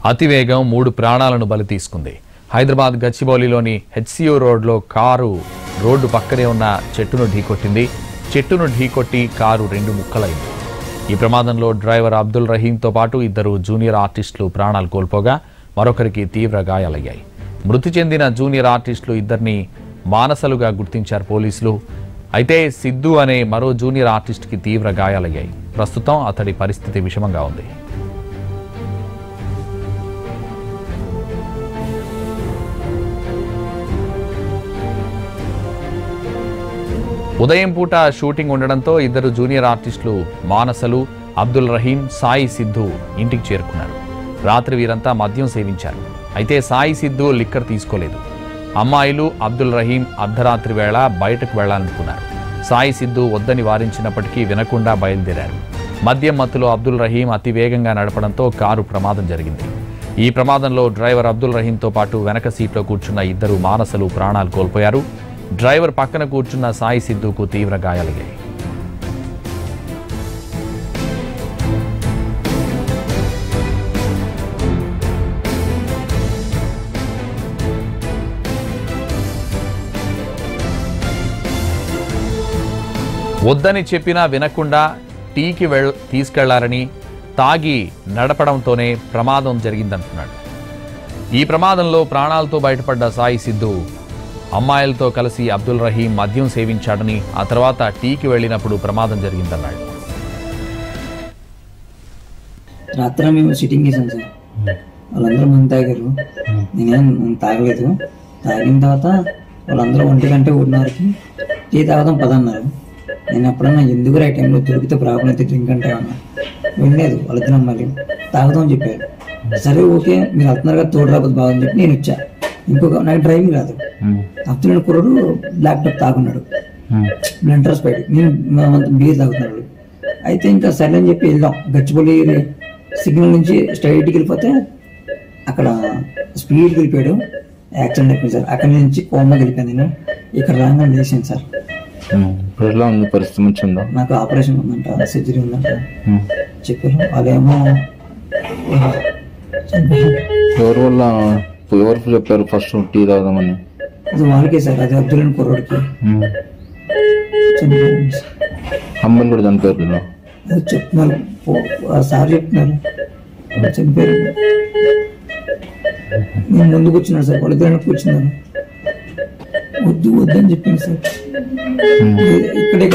అతివేగం 3 ప్రాణాలను బలి తీసుకుంది. హైదరాబాద్ గచ్చిబౌలిలోని హెచ్సియు రోడ్లో కారు రోడ్డు పక్కనే ఉన్న చెట్టును ఢీకొట్టింది. చెట్టును ఢీకొట్టి కారు 2 ముక్కలైంది. ఈ ప్రమాదంలో డ్రైవర్ అబ్దుల్ రహీంతో పాటు 2 జూనియర్ ఆర్టిస్టులు ప్రాణాలు కోల్పోగా మరొకరికి తీవ్ర గాయాలయ్యాయి. మృతి చెందిన జూనియర్ ఆర్టిస్టులు 2ని మానసలుగా గుర్తించారు పోలీసులు. అయితే సిద్ధు అనే మరో జూనియర్ ఆర్టిస్ట్కి తీవ్ర గాయాలయ్యాయి. ప్రస్తుతం అతడి పరిస్థితి విషమంగా ఉంది. ఉదయం పూట షూటింగ్ ఉండడంతో 2 జూనియర్ ఆర్టిస్టులు మానసలు, అబ్దుల్ రహీం, సాయి సిద్ధు ఇంటికి చేరుకున్నారు. రాత్రి వీరంతా మద్యం సేవించారు. అయితే సాయి సిద్ధు లిక్కర్ తీసుకోలేదు. అమ్మాయిలు అబ్దుల్ రహీం అర్ధరాత్రి వేళ బయటకు వెళ్లాలనుకున్నారు. సాయి సిద్ధు వద్దని వారించినప్పటికీ వినకుండా బయలుదేరారు. మద్యం మత్తులో అబ్దుల్ రహీం అతి వేగంగా నడపడంతో కారు ప్రమాదం జరిగింది. ఈ ప్రమాదంలో డ్రైవర్ అబ్దుల్ రహీంతో పాటు వెనక సీట్లో కూర్చున్న 2 మానసలు ప్రాణాలు కోల్పోయారు. డ్రైవర్ పక్కన కూర్చున్న సాయి సిద్ధుకు తీవ్ర గాయాలయ్యాయి. వద్దని చెప్పినా వినకుండా టీకి తీసుకెళ్లారని, తాగి నడపడంతోనే ప్రమాదం జరిగిందంటున్నాడు. ఈ ప్రమాదంలో ప్రాణాలతో బయటపడ్డ సాయి సిద్ధు అమ్మాయిలతో కలిసి అబ్దుల్ రహీం మద్యం సేవించాడని, ఆ తర్వాత టీకి వెళ్ళినప్పుడు ప్రమాదం జరిగిందన్నాడు. రాత్రి మేము సిట్టింగ్ చేసాం సార్. వాళ్ళందరూ మంది తాగారు, నేనేం తాగలేదు. తాగిన తర్వాత వాళ్ళందరూ 1 గంట 1:30కి టీ తాగదాం పదన్నారు. నేను ఎప్పుడన్నా ఎందుకు రైట్ టైంలో దొరికితే ప్రాబ్లం అయితే డ్రింక్ అంటే అన్నా. వినలేదు. వాళ్ళిద్దరు అమ్మాయిలు తాగుదాం అని చెప్పారు. సరే ఓకే మీరు వెళ్తున్నారు కదా తోడు రాబోదు బాగుందని చెప్పి నేను వచ్చా. ఇంకొక నాకు డ్రైవింగ్ రాదు. అతను కుర్రాడు ల్యాప్టాప్ తాగున్నాడు, బ్లెండర్ స్పైడ్, నేను బీర్ తాగుతున్నాడు. అయితే ఇంకా సరే అని చెప్పి వెళ్దాం. గచ్చిబౌలి సిగ్నల్ నుంచి స్ట్రైట్కి వెళ్ళిపోతే అక్కడ స్పీడ్కి వెళ్ళిపోయాడు. యాక్సిడెంట్ అయిపోయింది సార్. అక్కడి నుంచి కోమకి వెళ్ళిపోయాను. నేను ఇక్కడ రాగానే చేశాను సార్. పరిస్థితి మంచి ఉందా? నాకు ఆపరేషన్ ఉందంట, సర్జరీ ఉందంట చెప్పారు. వాళ్ళేమో ఎవరి వల్ల ఎవరు చెప్పారు ఫస్ట్ టీ తాగుదామని? అది వాళ్ళకే సార్. అది అబ్దుల్ కుర్రోడికి అమ్మాయిలు కూడా చనిపోయారు. అది చెప్తున్నారు సార్, చెప్తున్నారు చనిపోయారు. నేను ముందు కూర్చున్నాను సార్, వాళ్ళిద్దరు కూర్చున్నారు. వద్దు వద్దని చెప్పింది సార్. ఇక్కడే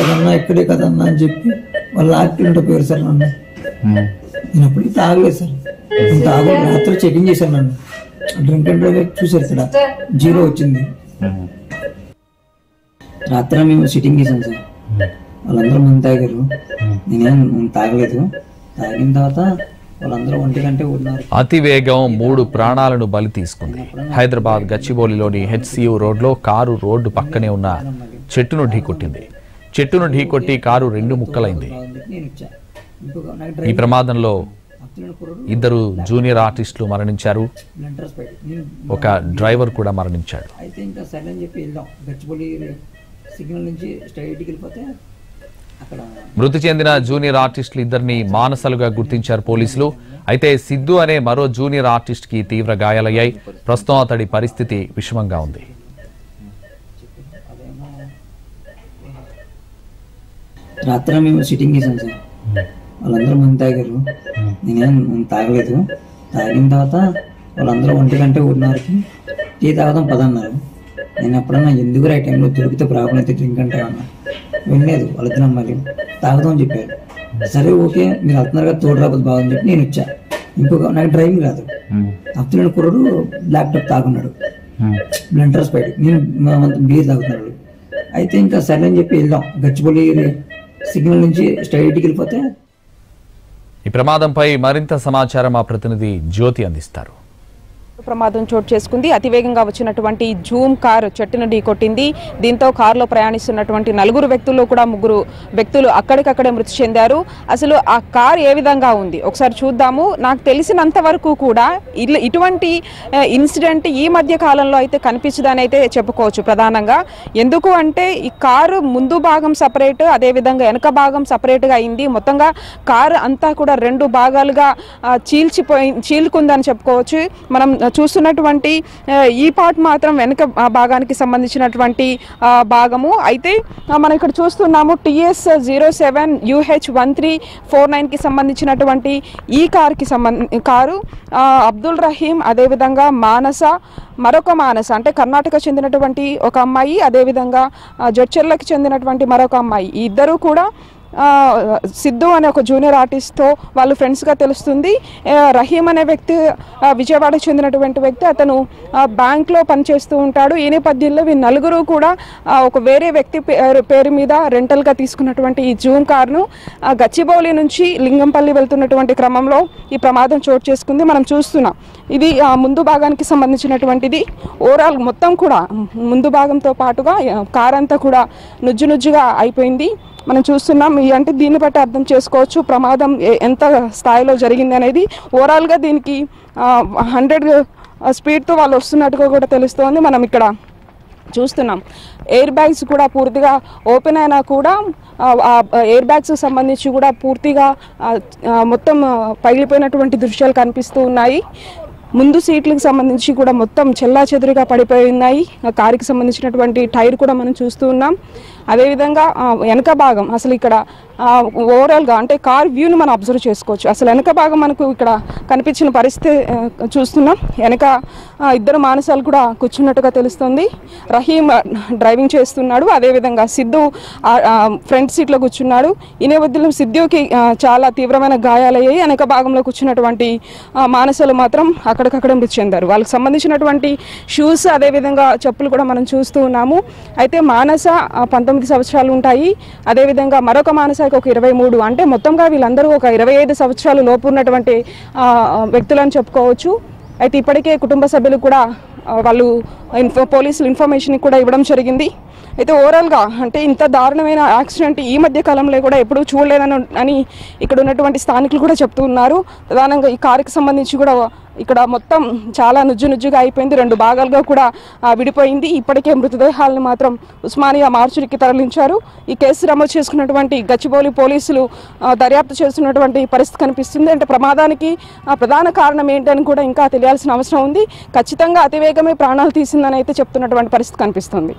కదన్నా అని చెప్పి వాళ్ళు ఆక్టివ్ పోయారు సార్ నన్ను. నేను అప్పటికి తాగలేదు సార్. నేను తాగలేదు. రాత్రి చెకింగ్ చేశాను నన్ను. డ్రింక్ అండ్ డ్రైవ్ చూసారు ఇక్కడ 0 వచ్చింది. రాత్రి మేము సిట్టింగ్ చేసాం సార్. వాళ్ళందరూ మంది తాగారు, నేనేం తాగలేదు. తాగిన తర్వాత వాళ్ళందరూ 1 గంట 1:30. అతివేగం 3 ప్రాణాలను బలి తీసుకుంది. హైదరాబాద్ గచ్చిబౌలిలోని హెచ్సియు రోడ్లో కారు రోడ్డు పక్కనే ఉన్న చెట్టును ఢీకొట్టింది. చెట్టును ఢీకొట్టి కారు 2 ముక్కలైంది. ఈ ప్రమాదంలో 2 జూనియర్ ఆర్టిస్టులు మరణించారు. ఒక డ్రైవర్ కూడా మరణించాడు. అయితే ఇంకా సరే అని చెప్పి వెళ్దాం. గచ్చిబౌలి సిగ్నల్ నుంచి స్ట్రైట్కి వెళ్ళిపోతే అక్కడ మృతి చెందిన జూనియర్ ఆర్టిస్టులు 2ని మానసలుగా గుర్తించారు పోలీసులు. అయితే సిద్ధు అనే మరో జూనియర్ ఆర్టిస్ట్కి తీవ్ర గాయాలయ్యాయి. ప్రస్తుతం అతడి పరిస్థితి విషమంగా ఉంది. రాత్రి మేము సిట్టింగ్ చేసాం సార్. వాళ్ళందరూ మంది తాగారు, నేనేం తాగలేదు. తాగిన తర్వాత వాళ్ళందరూ 1 గంట 1:30కి టీ తాగదాం పదన్నారు. నేను ఎప్పుడన్నా ఎందుకు రైట్ టైంలో దొరికితే ప్రాబ్లం అయితే డ్రింక్ అంటే అన్నా. వినలేదు. వాళ్ళిద్దరు అమ్మాయిలు తాగుదాం అని చెప్పారు. సరే ఓకే మీరు వెళ్తున్నారు కదా తోడు రాబోదు బాగుందని చెప్పి నేను వచ్చా. ఇంకొక నాకు డ్రైవింగ్ రాదు. అతను కుర్రాడు ల్యాప్టాప్ తాగున్నాడు, బ్లెండర్ స్పైడ్, నేను బీర్ తాగుతున్నాడు. అయితే ఇంకా సరే అని చెప్పి వెళ్దాం. గచ్చిబౌలి సిగ్నల్ నుంచి స్ట్రైట్కి వెళ్ళిపోతే. ఈ ప్రమాదంపై మరింత సమాచారం మా ప్రతినిధి జ్యోతి అందిస్తారు. ప్రమాదం చోటు చేసుకుంది. అతివేగంగా వచ్చినటువంటి జూమ్ కారు చెట్టును ఢీకొట్టింది. దీంతో కారులో ప్రయాణిస్తున్నటువంటి 4 వ్యక్తుల్లో కూడా 3 వ్యక్తులు అక్కడికక్కడే మృతి చెందారు. అసలు ఆ కారు ఏ విధంగా ఉంది ఒకసారి చూద్దాము. నాకు తెలిసినంత వరకు కూడా ఇటువంటి ఇన్సిడెంట్ ఈ మధ్య కాలంలో అయితే కనిపించదని అయితే చెప్పుకోవచ్చు. ప్రధానంగా ఎందుకు అంటే ఈ కారు ముందు భాగం సపరేట్, అదేవిధంగా వెనక భాగం సపరేట్గా అయింది. మొత్తంగా కారు అంతా కూడా 2 భాగాలుగా చీల్చుకుందని చెప్పుకోవచ్చు. మనం చూస్తున్నటువంటి ఈ పార్ట్ మాత్రం వెనక భాగానికి సంబంధించినటువంటి భాగము. అయితే మనం ఇక్కడ చూస్తున్నాము TS 07UH1349కి సంబంధించినటువంటి ఈ కారు అబ్దుల్ రహీం, అదేవిధంగా మరొక మానస అంటే కర్ణాటక చెందినటువంటి ఒక అమ్మాయి, అదేవిధంగా జడ్చర్లకు చెందినటువంటి మరొక అమ్మాయి. ఈ ఇద్దరు కూడా సిద్ధు అనే ఒక జూనియర్ ఆర్టిస్ట్తో వాళ్ళు ఫ్రెండ్స్గా తెలుస్తుంది. రహీం అనే వ్యక్తి విజయవాడకు చెందినటువంటి వ్యక్తి. అతను బ్యాంక్లో పనిచేస్తూ ఉంటాడు. ఈ నేపథ్యంలో వీళ్ళు 4 కూడా ఒక వేరే వ్యక్తి పేరు మీద రెంటల్గా తీసుకున్నటువంటి ఈ జూమ్ కార్ను గచ్చిబౌలి నుంచి లింగంపల్లి వెళ్తున్నటువంటి క్రమంలో ఈ ప్రమాదం చోటు చేసుకుంది. మనం చూస్తున్నాం ఇది ముందు భాగానికి సంబంధించినటువంటిది. ఓవరాల్ మొత్తం కూడా ముందు భాగంతో పాటుగా కార్ అంతా కూడా నుజ్జుగా అయిపోయింది. మనం చూస్తున్నాం. అంటే దీన్ని బట్టి అర్థం చేసుకోవచ్చు ప్రమాదం ఎంత స్థాయిలో జరిగింది అనేది. ఓవరాల్గా దీనికి 100 స్పీడ్తో వాళ్ళు వస్తున్నట్టుగా కూడా తెలుస్తోంది. మనం ఇక్కడ చూస్తున్నాం ఎయిర్ బ్యాగ్స్ కూడా పూర్తిగా ఓపెన్ అయినా కూడా ఎయిర్ బ్యాగ్స్కి సంబంధించి కూడా పూర్తిగా మొత్తం పగిలిపోయినటువంటి దృశ్యాలు కనిపిస్తూ ఉన్నాయి. ముందు సీట్లకు సంబంధించి కూడా మొత్తం చెల్లాచెదురుగా పడిపోయి ఉన్నాయి. కారుకి సంబంధించినటువంటి టైర్ కూడా మనం చూస్తూ ఉన్నాం. అదేవిధంగా వెనక భాగం అసలు ఇక్కడ ఓవరాల్గా అంటే కార్ వ్యూని మనం అబ్జర్వ్ చేసుకోవచ్చు. అసలు వెనక భాగం మనకు ఇక్కడ కనిపించిన పరిస్థితి చూస్తున్నాం. వెనక 2 మానసాలు కూడా కూర్చున్నట్టుగా తెలుస్తుంది. రహీం డ్రైవింగ్ చేస్తున్నాడు, అదేవిధంగా సిద్ధు ఫ్రంట్ సీట్లో కూర్చున్నాడు. ఈ నేపథ్యంలో సిద్ధుకి చాలా తీవ్రమైన గాయాలయ్యాయి. వెనక భాగంలో కూర్చున్నటువంటి మానసాలు మాత్రం అక్కడికక్కడే మృతి చెందారు. వాళ్ళకి సంబంధించినటువంటి షూస్ అదేవిధంగా చెప్పులు కూడా మనం చూస్తూ ఉన్నాము. అయితే మానస 19 సంవత్సరాలు ఉంటాయి, అదేవిధంగా మరొక మానసకి ఒక 23. అంటే మొత్తంగా వీళ్ళందరూ ఒక 25 సంవత్సరాలు లోపు ఉన్నటువంటి వ్యక్తులని చెప్పుకోవచ్చు. అయితే ఇప్పటికే కుటుంబ సభ్యులు కూడా వాళ్ళు పోలీసులు ఇన్ఫర్మేషన్ కూడా ఇవ్వడం జరిగింది. అయితే ఓవరాల్గా అంటే ఇంత దారుణమైన యాక్సిడెంట్ ఈ మధ్య కాలంలో కూడా ఎప్పుడూ చూడలేదని ఇక్కడ ఉన్నటువంటి స్థానికులు కూడా చెప్తూ ఉన్నారు. ప్రధానంగా ఈ కారుకి సంబంధించి కూడా ఇక్కడ మొత్తం చాలా నుజ్జుగా అయిపోయింది. 2 భాగాలుగా కూడా విడిపోయింది. ఇప్పటికే మృతదేహాలను మాత్రం ఉస్మానియా మార్చురికి తరలించారు. ఈ కేసు నమోదు చేసుకున్నటువంటి గచ్చిబౌలి పోలీసులు దర్యాప్తు చేస్తున్నటువంటి పరిస్థితి కనిపిస్తుంది. అంటే ప్రమాదానికి ప్రధాన కారణం ఏంటని కూడా ఇంకా తెలియాల్సిన అవసరం ఉంది. ఖచ్చితంగా అతివేగమే ప్రాణాలు తీసిందని అయితే చెప్తున్నటువంటి పరిస్థితి కనిపిస్తుంది.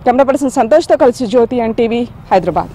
కెమెరా పర్సన్ సంతోష్తో కలిసి జ్యోతి NTV హైదరాబాద్.